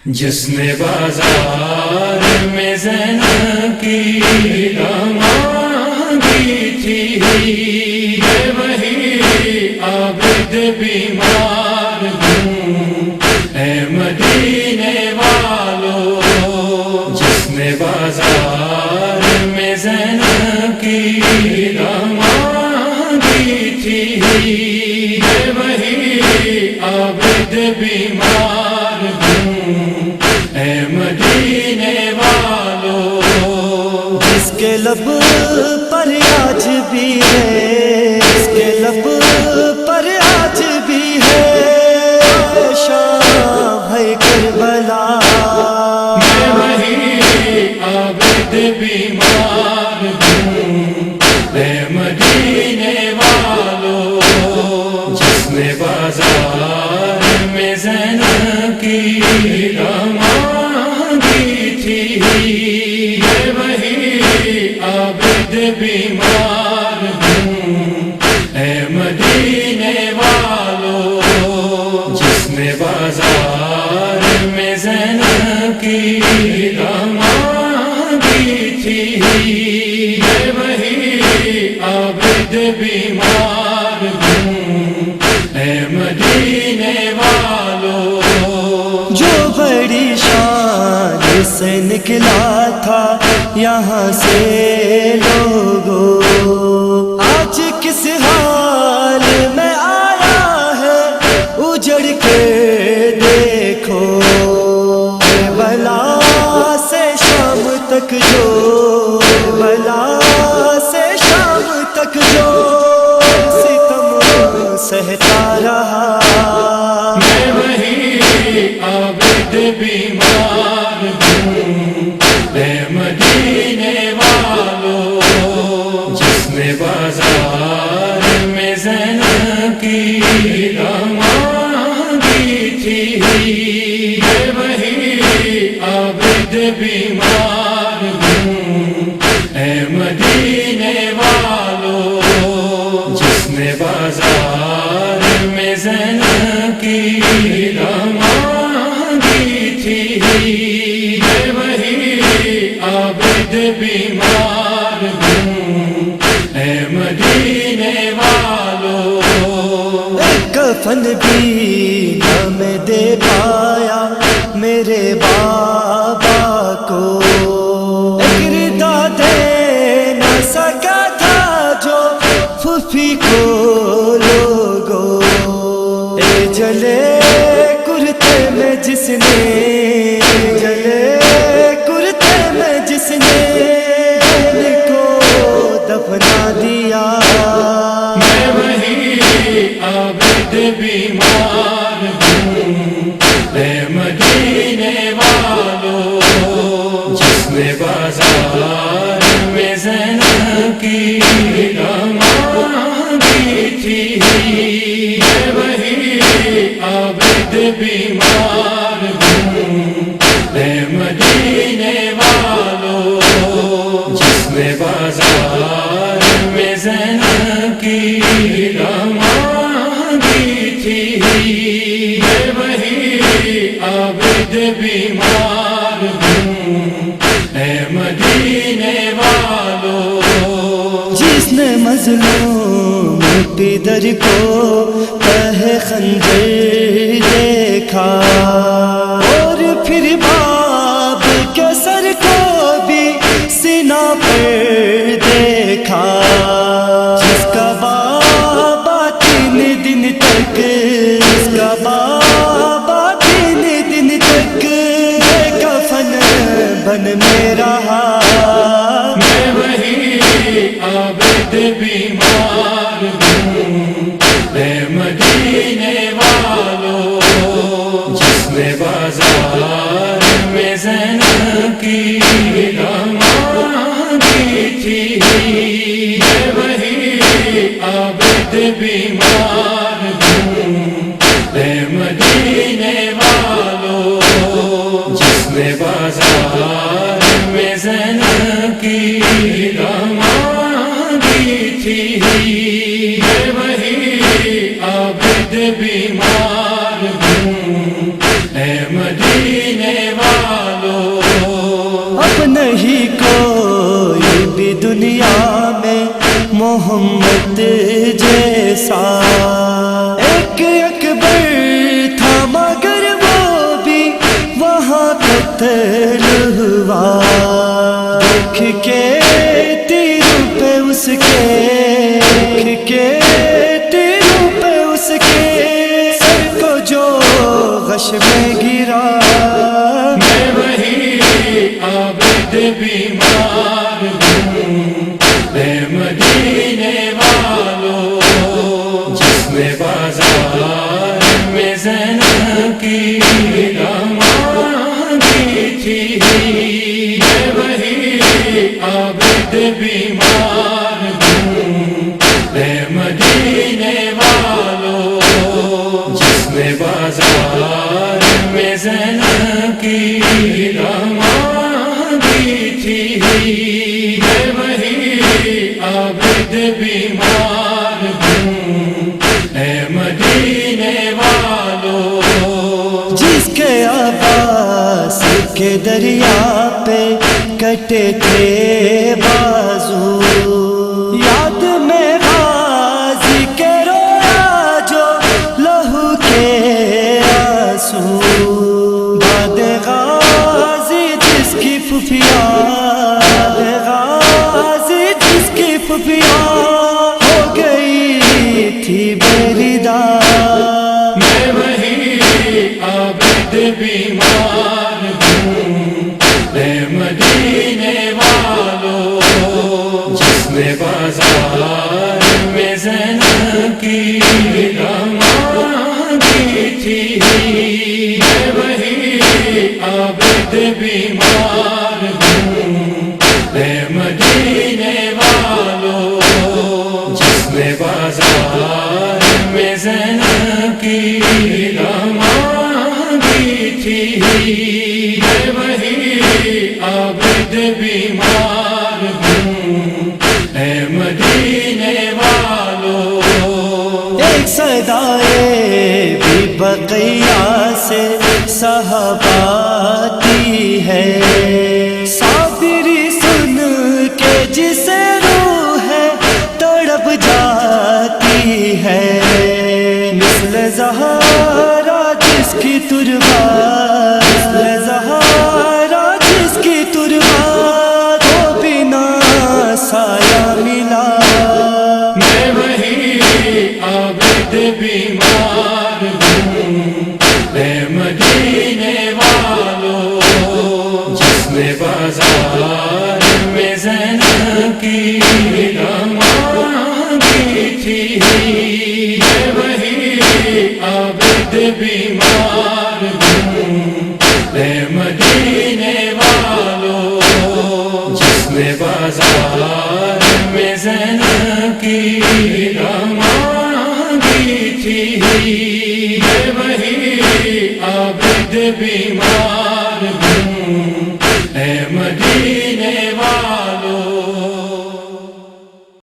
جس نے بازار میں زینب کی مانگی تھی، یہ وہی عابد بیمار ہوں اے مدینے والو۔ جس نے بازار میں زینب کی مانگی تھی، یہ وہی عابد بیمار ہوں اے مدینے والو۔ اس کے لب پر آج بھی ہے، اس کے لب پر آج بھی ہے شام ہے کربلا۔ میں وہی عابد بیمار ہوں اے مدینے والو۔ جس نے بازار میں زینب کی مانگی تھی، یہ وہی عابد بیمار ہوں اے مدینے والو۔ جس نے بازار میں زینب کی مانگی تھی، یہ وہی عابد بیمار ہوں اے مدینے والو۔ جو بڑی شان سے نکلا تھا یہاں سے لوگوں، آج کس حال میں آیا ہے اجڑ کے دیکھو۔ بلا سے شام تک جو، بلا سے شام تک جو ستم سہتا رہا۔ میں وہی عابد بیمار ہوں اے مدینے والو۔ جس نے بازار میں زینب کی مانگی تھی، یہ وہی عابد بیمار ہوں اے مدینے والو۔ جس نے بازار میں زینب کی مانگی تھی، یہ وہی عابد بیمار ہوں اے مدینے والو۔ کفن بھی نہ میں دے پایا میرے بابا کو، اقردا دے نہ سکا تھا جو پھوپھی کو لوگوں۔ اے جلے کرتے میں جس نے، جلے کرتے میں جس نے ان کو دفنا دیا۔ میں وہی عابد بیمار ہوں اے مدینے والو۔ جس نے بازار میں زینب کی مانگی تھی، یہ وہی عابد بیمار ہوں اے مدینے والو۔ جس نے بازار میں زینب کی مانگی تھی، یہ وہی عابد بیمار ہوں اے مدینے والو۔ جس نے مظلوم پیدر کو تہ خنجر دیکھا، اور پھر باپ کے سر کو بھی سینہ پر دیکھا، جس کا بابا 3 دن تک، جس کا بابا 3 دن تک کفن بن میں رہا۔ میں وہی عابد بیمار ہوں اے مدینے والو۔ جس نے بازار میں زینب کی مانگی تھی، یہ وہی عابد بیمار ہوں اے مدینے والو۔ جس نے بازار میں زینب کی مانگی تھی، یہ وہی عابد بیمار ہوں اے مدینے والوں اب نہیں کوئی بھی دنیا میں محمد جیسا، ایک اکبر تھا مگر وہ بھی وہاں قتل ہوا، دیکھ کے تیروں پہ اس کے، دیکھ کے تیروں پہ اس کے سر کو جو غش میں گرا، میں وہی عابد بیمار ہوں اے مدینے والوں، جس نے بازار میں زینب کی مانگی تھی، میں وہی عابد بیمار ہوں اے مدینے والوں، جس نے بازار میں زینب کی مانگی تھی، میں وہی عابد بیمار ہوں اے مدینے والوں، جس کے عباس کے دریا پہ کٹے تھے بازو، یاد میں غازی کے رویا جو لہو کے آنسو، داد غازی جس کی پھپھیا، داد غازی جس کی پھپھیا ہو گئی تھی بیریدا، میں وہی عابد بیمار ہوں اے مدینے والوں، جس نے بازار میں زینب کی مانگی تھی، میں وہی عابد بیمار ہوں اے مدینے والوں، جس نے بازار میں زینب کی مانگی تھی، میں وہی عابد بیمار ہوں اے مدینے والوں، ایک صدائے بھی بقیہ سے صحاباتی ہے، صابری سن کے جسے روح ہے تڑپ جاتی ہے، مثل زہرا جس کی تربت، مثل زہرا جس کی تربت کو بنا سایہ ملا، میں وہی عابد بیمار ہوں اے مدینے والوں، جس نے بازار میں زینب کی مانگی تھی، میں وہی عابد بیمار ہوں اے مدینے والوں، جس نے بازار میں زینب کی مانگی تھی، میں وہی عابد بیمار ہوں